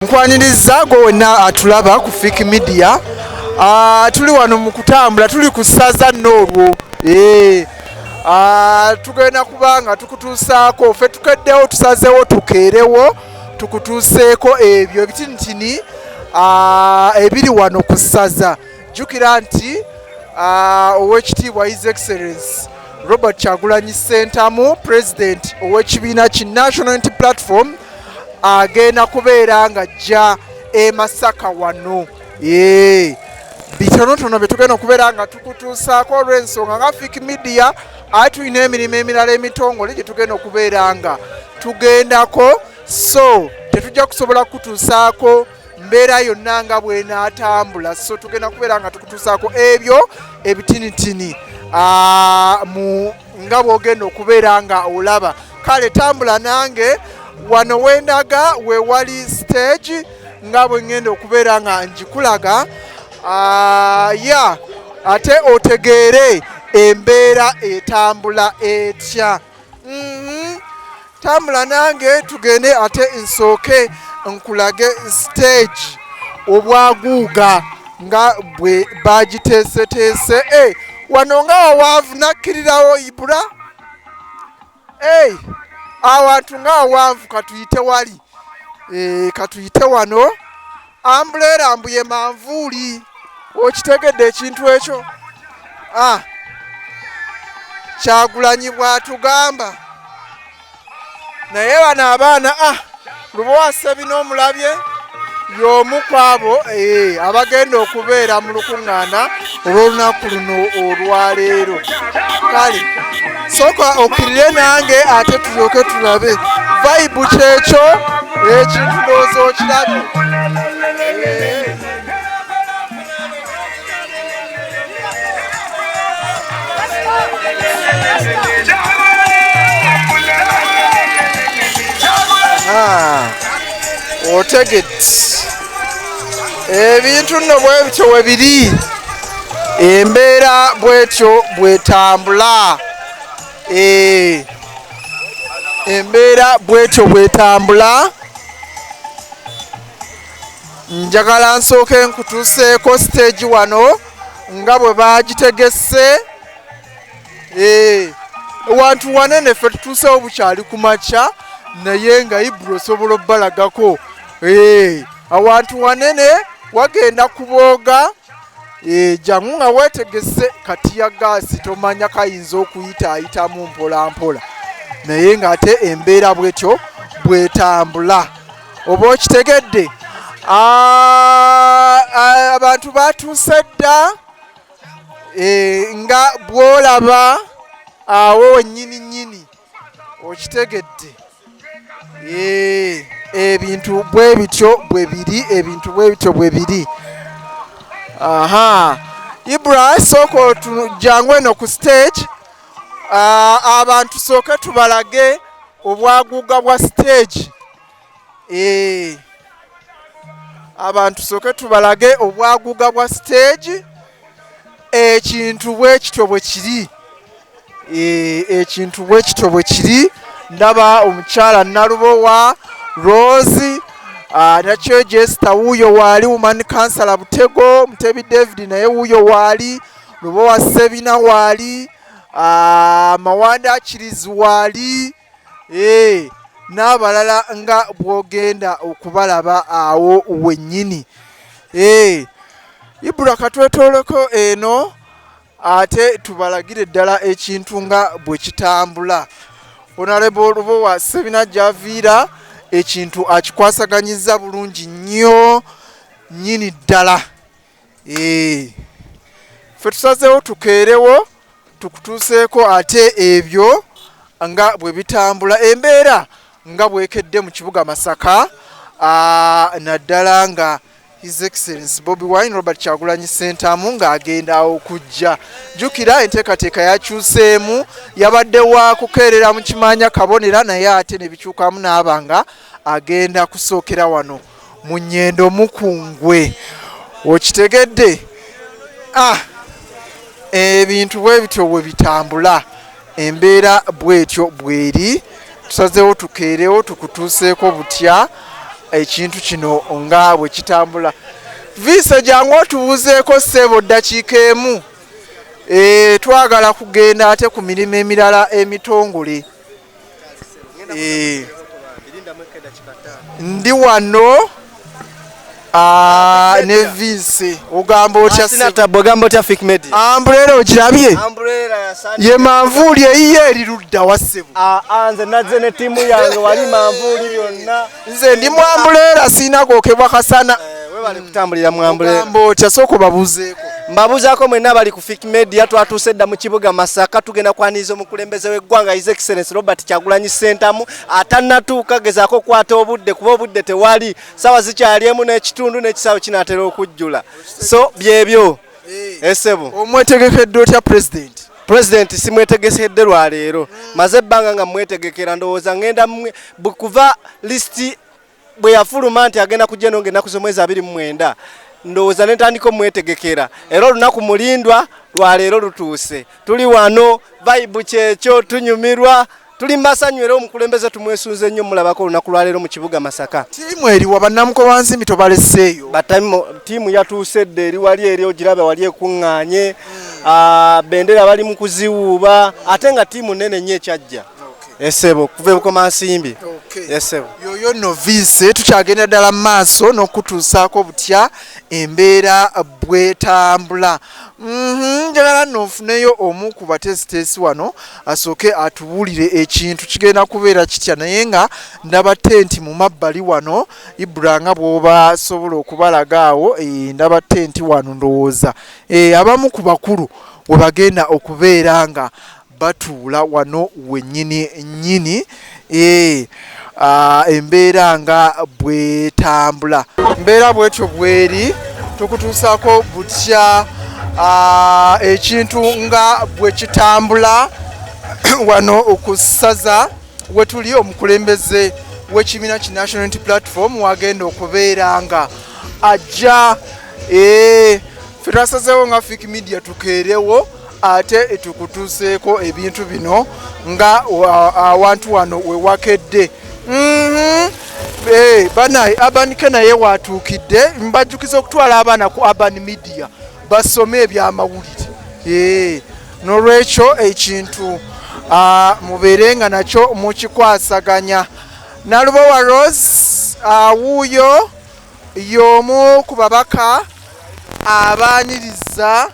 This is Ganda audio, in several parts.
Nkwaniriza gwe wonna atulaba ku Fik Media. Tuli wano mu kutambula, tuli ku Ssaza Grounds. Tugenda kubanga tukutuusaako, ffe tukeddewo tusazeewo tukeerewo tukutuuseeko ebyo ebitinitini ebiri wano ku Ssaza. Jjukira nti Oweekitiibwa His Excellency Robert Kyagulanyi Sentamu, President ow'ekibiina ki National Unity Platform, agenda kubeera ng'ajja e Masaka wano. Bitonotono bye tugenda okubeera nga tukutuusaako olw'ensonga nga Fik Media tulina emirimu emirala emitongole gye tugenda okubeera nga tugendako, so tetujja kusobola kutuusaako mbeera yonna nga bw'enaatambula, so tugenda kubeera nga tukutuusaako ebyo ebitinitini nga bw'ogenda okubeera nga olaba. Kale tambula nange wano wendaga we wali stage nga bwe ngenda okubeera nga njikulaga, ate otegeere embeera etambula etya. Tambula nange tugende ate nsooke nkulage stage obwaguuga nga bwe bagiteeseteese. Wano nga wawaavu nakkirirawo ibula. Awantu nga wanvu katuyite wali, katuyite wano. Ambulera mbuye manvuuli, okitegedde ekintu ekyo? Kyagulanyi bw'atugamba. Naye bano abaana Lubowa bino omulabye y'omu ku abo abagenda okubeera mu lukuŋŋaana olw'olunaku luno olwaleero. Kale sooka okkirire nange ate tulyoke tulabe vibe kyekyo ekintu ndowooza okirabye. Otegedde ebintu nno bwe bityo we biri, embeera bwetyo bwetambula. Embeera bwetyo bwetambula. Njagala nsooke nkutuuseeko stage wano nga bwe bagitegese. Wantu wanene ffe tutuusewo bukyali kumakya, naye nga Ibro osobola obbalagako. Awantu wanene wagenda kubooga. Jangu nga weetegese kati ya gaasi tomanya kayinza okuyitaayitamu mpola mpola, naye ng'ate embeera bwetyo bwetambula. Oba okitegedde? Abantu batuuse dda nga bw'olaba awo wennyini, okitegedde? Ebintu bwe bityo bwe biri, ebintu bwe bityo bwe biri. Ibra sooka jangu eno ku stage, abantu sooke tubalage obwaguuga bwa stage. Abantu sooke tubalage obwaguuga bwa stage. Ekintu bwe kityo bwe kiri. Ekintu bwe kityo bwe kiri. Ndaba omukyala Nalubowa Rose, nakyo Jessica wuuyo waali, Woman Councillor Butego, Mutebi David naye wuuyo waali, Lubowa Sebina waali, Mawanda Kirizi waali, n'abalala nga bw'ogenda okubalaba awo wennyini. Ibura katwetooleko eno ate tubalagire ddala ekintu nga bwe kitambula. Honorable Lubowa Sebina Javiira ekintu akikwasaganyiza bulungi nnyo nnyini ddala. Ffe tusazeewo tukeerewo tukutuuseeko ate ebyo nga bwe bitambula. Embeera nga bwekedde mu kibuga Masaka, naddala nga His Excellency Bobi Wine Robert Kyagulanyi Sentamu ng'agenda okujja. Jjukira enteekateeka yakyuseemu, yabadde wa kukeerera mu Kimanya Kabonera, naye ate ne bikyukamu n'abanga agenda kusookera wano mu Nnyendo Mukungwe. Okitegedde? Ebintu bwe bityo bwe bitambula, embeera bwetyo bweri. Tusazeewo tukeerewo tukutuuseeko butya ekintu kino nga bwe kitambula. Visa jangu otubuuzeeko ssebo ddakiika emu. Twagala kugenda ate ku mirimu emirala emitongole. Ndi wano ne Vince ogamba otya Umbrella ogirabye? Ye manvuuli eyiye eri ludda wa ssebo. Nze nazze ne ttiimu yange wali manvuuli byonna. Nze ndi mu Umbrella sina gookebwa kasana. Webale kutambulira mu Umbrella. Ogamba otya sooka obabuuzeeko. Mbabuzaako mwenna bali ku Fik Media twatuuse dda mu kibuga Masaka tugenda kwaniriza omukulembeze w'eggwanga His Excellency Robert Kyagulanyi Sentamu atannatuuka gezaako kukwata obudde kuba obudde tewali ssaawa zikyali emu n'ekitundu n'ekisaawe kinaatera okujjula so byebyo esebo. Omwetegekedde otya President simwetegesedde lwaleero maze ebbanga nga mwetegekera ndowooza ngenda kuva lisiti bwe yafuluma nti agenda kujja eno ng'ennaku z'omwezi 29 ndowooza ne ntandika omwetegekera era olunaku mulindwa lwaleero lutuuse tuli wano vibe kyekyo tunyumirwa tuli masanyu era omukulembeze tumwesunze nnyo mulabako olunaku lwaleero mu kibuga Masaka. Tiimu eriwa bannamukowanzimbi tobalesseeyo? Tiimu yatuuse dde eri wali eri ogiraba wali ekuŋŋaanye bendera bali mu kuziwuuba ate nga tiimu nnene nnyo ekyajja. Esebo kuva ebukoma nsimbi. Esebo yoyo Novice tukyagenda ddala mu maaso n'okutuusaako butya embeera bwetambula. Njagala nonfuneyo omu ku bateesiteesi wano asooke atubuulire ekintu kigenda kubeera kitya naye nga ndaba tenti mu mabbali wano Ibra nga bw'oba sobola okubalaga awo ndaba tenti wano ndowooza abamu ku bakulu we bagenda okubeera nga batuula wano wennyini nnyini embeera nga bwetambula. Mbeera bwetyo bweri tukutuusaako butya ekintu nga bwe kitambula wano ku Ssaza wetuli omukulembeze w'ekibiina ki National Unity Platform wagenda okubeera nga ajja ffe twasazeewo nga Fik Media tukeerewo ate tukutuuseeko ebintu bino nga awantu wano we wakedde. Banaye Abanike naye watuukidde mbajjukiza okutwala abaana ku Urban Media basome ebyamawulire n'olwekyo ekintu mubeere nga nakyo mukikwasaganya. Nalubowa Rose wuuyo y'omu ku babaka abaaniriza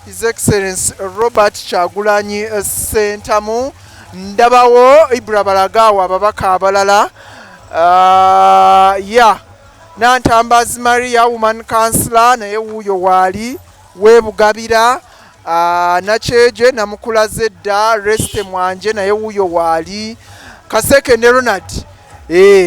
His Excellency Robert Kyagulanyi Sentamu. Ndabawo Ibra balagaawo ababaka abalala Nantambazi Maria Woman Councillor naye wuuyo waali Weebugabira Nakyeje Namukulaze dda Reste Mwanje naye wuuyo waali Kaseke ne Ronald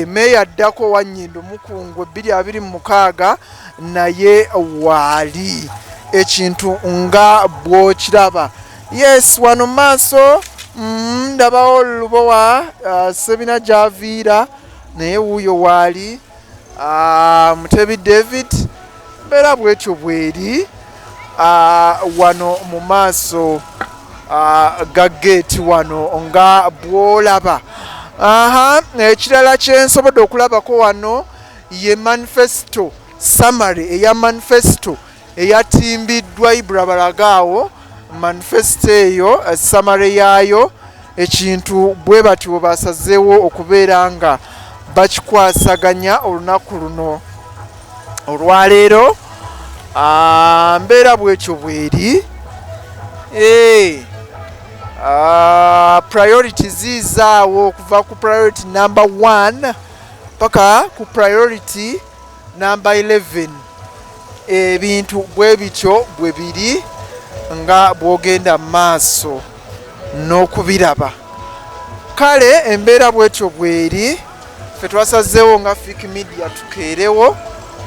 meya addako wa Nnyindo Mukungu 2026 naye waali ekintu nga bw'okiraba. Yes wano maaso ndabawo Lubowa Sebina Javiira naye wuuyo waali Mutebi David. Mbeera bwetyo bweri wano mu maaso ga gate wano nga bw'olaba. Ekirala kye nsobodde okulabako wano ye manifesto summary eya manifesto eyatimbiddwa Ibra balagaawo. Manifesto eyo summary yaayo ekintu bwe batyo basazeewo okubeera nga bakikwasaganya olunaku luno olwaleero. Mbeera bwekyo bweri priorities zizaawo okuva ku priority number 1 paka ku priority number 11 ebintu bwe bityo bwe biri nga bwogenda maaso n'okubiraba. Kale embeera bwetyo bweri ffe twasazeewo nga Fik Media tukeerewo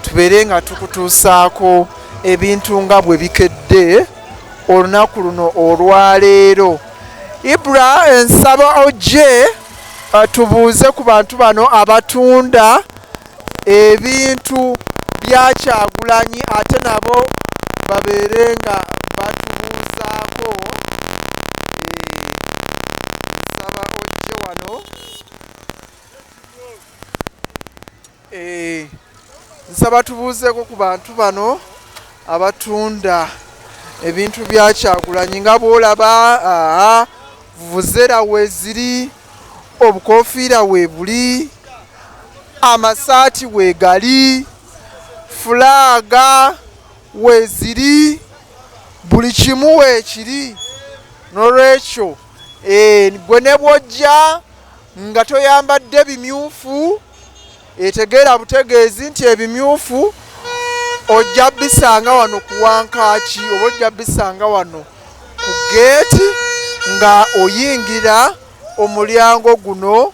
tubeere nga tukutuusaako ebintu nga bwe bikedde olunaku luno olwaleero. Ibra ensaba ojje tubuuze ku bantu bano abatunda ebintu bya Kyagulanyi ate nabo babeere nga batubuuzaako. Nsaba ojje wano nsaba tubuuzeeko ku bantu bano abatunda ebintu bya Kyagulanyi nga bw'olaba vuvuzera weeziri, obukofiira weebuli, amasaati weegali, fulaaga weeziri, buli kimu weekiri. N'olwekyo gwe ne bw'ojja nga toyambadde bimyufu, etegeera butegeezi nti ebimyufu ojja bisanga wano ku wankaaki oba ojja bisanga wano ku geeti nga oyingira omulyango guno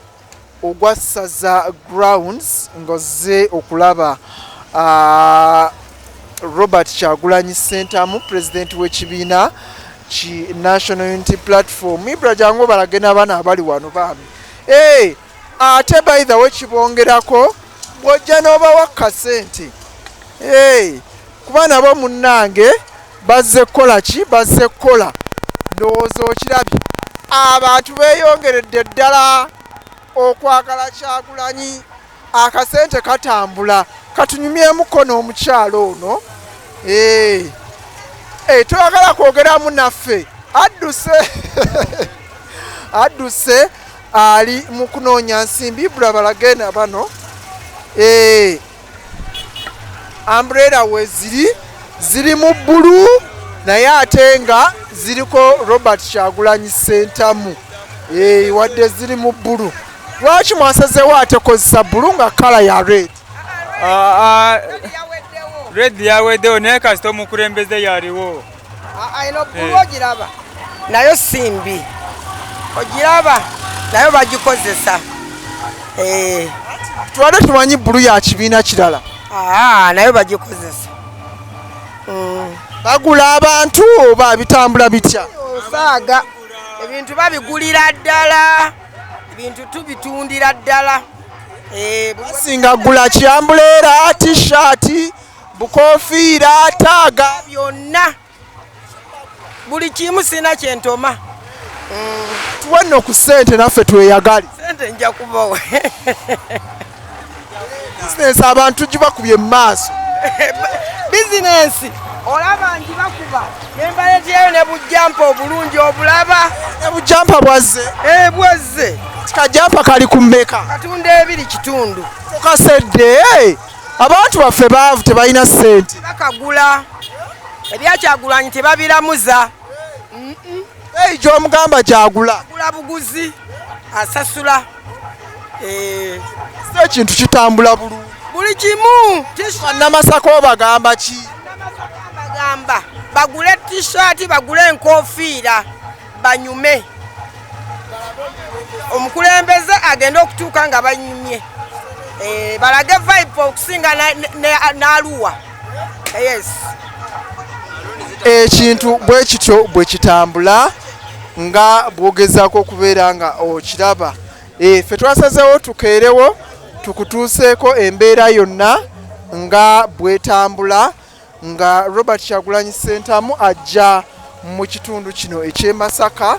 ogwa Ssaza Grounds ng'ozze okulaba Robert Kyagulanyi Sentamu, pulezidenti w'ekibiina ki National Unity Platform. Embeera jangu balage n'abaana abali wano baami. Ate by the way kibongerako bw'ojja n'obawa kasente. Kuba nabo munnange bazze kukola ki? Bazze kukola. Ndowooza okirabye. Abantu beeyongeredde ddala okwagala Kyagulanyi. Akasente katambula. Katunyumyemuko n'omukyalo ono. Toyagala kwogeramu naffe. Adduse ali mu kunoonya nsimbi. Bula balage na bano. Umbrella weeziri ziri mu bbulu naye ate nga ziriko Robert Kyagulanyi Sentamu. Wadde ziri mu bbulu. Lwaki mwasazeewo ate kozesa bbulu nga kala ya red? Red yaweddewo naye kasita omukulembeze yaliwo. Ino bbulu ogiraba nayo simbi. Ogiraba nayo bagikozesa. Twade tumanyi bbulu ya kibiina kirala. Nayo bagikozesa. Bagula abantu oba bitambula bitya? Saaga ebintu babigulira ddala, ebintu tubitundira ddala. Singa gula kyambuleera, t-shirt, bukofiira, taaga byonna. Buli kimu sina kyentoma. Tuwe nno ku ssente naffe tweyagale. Sente nja kubawa. Bizinensi abantu gibakubye mu maaso. Bizinensi olaba ngibakuba nembaleteyo ne bujjampa obulungi obulaba. Ne bujjampa bwazze? Bwezze. Kajjampa kali ku mmeka? Katunda ebiri kitundu. Tokasedde. Abantu baffe baavu tebalina ssente. Bakagula. Ebya Kyagulanyi tebabiramuza. Gy'omugamba gy'agula. Agula buguzi asasula. Ekintu kitambula bulungi. Buli kimu. Bannamasaka obagamba ki? Bagamba bagule t-shirt, bagule enkofiira, banyume. Omukulembeze agenda okutuuka nga banyumye. Balage vibe okusinga n'aluwa. Yes. Ekintu bwe kityo bwe kitambula nga bw'ogezaako okubeera nga okiraba. Ffe twasazeewo tukeerewo tukutuuseeko embeera yonna nga bwetambula nga Robert Kyagulanyi Sentamu ajja mu kitundu kino eky'e Masaka.